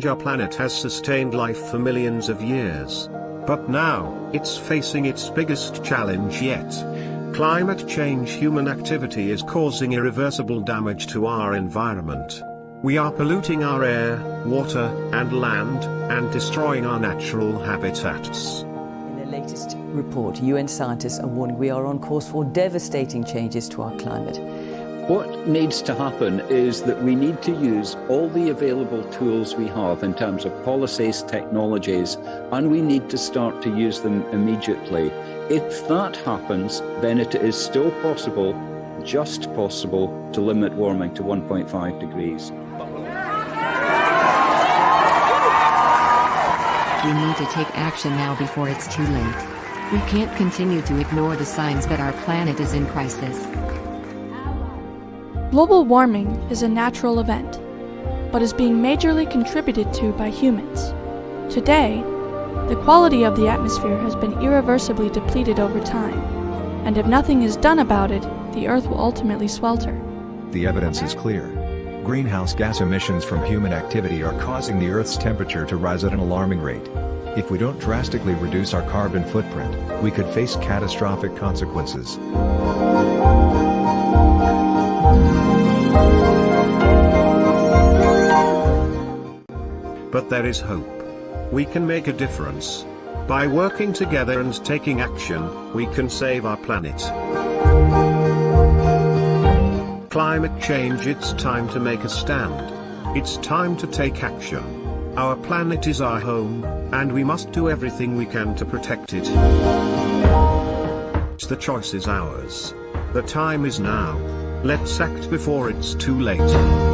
change our planet has sustained life for millions of years. But now, it's facing its biggest challenge yet. Climate change. Human activity is causing irreversible damage to our environment. We are polluting our air, water, and land, and destroying our natural habitats. In the latest report, UN scientists are warning we are on course for devastating changes to our climate. What needs to happen is that we need to use all the available tools we have in terms of policies, technologies, and we need to start to use them immediately. If that happens, then it is still possible, just possible, to limit warming to 1.5 degrees. We need to take action now before it's too late. We can't continue to ignore the signs that our planet is in crisis. Global warming is a natural event, but is being majorly contributed to by humans. Today, the quality of the atmosphere has been irreversibly depleted over time, and if nothing is done about it, the Earth will ultimately swelter. The evidence is clear. Greenhouse gas emissions from human activity are causing the Earth's temperature to rise at an alarming rate. If we don't drastically reduce our carbon footprint, we could face catastrophic consequences. But there is hope. We can make a difference. By working together and taking action, we can save our planet. Climate change. It's time to make a stand. It's time to take action. Our planet is our home, and we must do everything we can to protect it. The choice is ours. The time is now. Let's act before it's too late.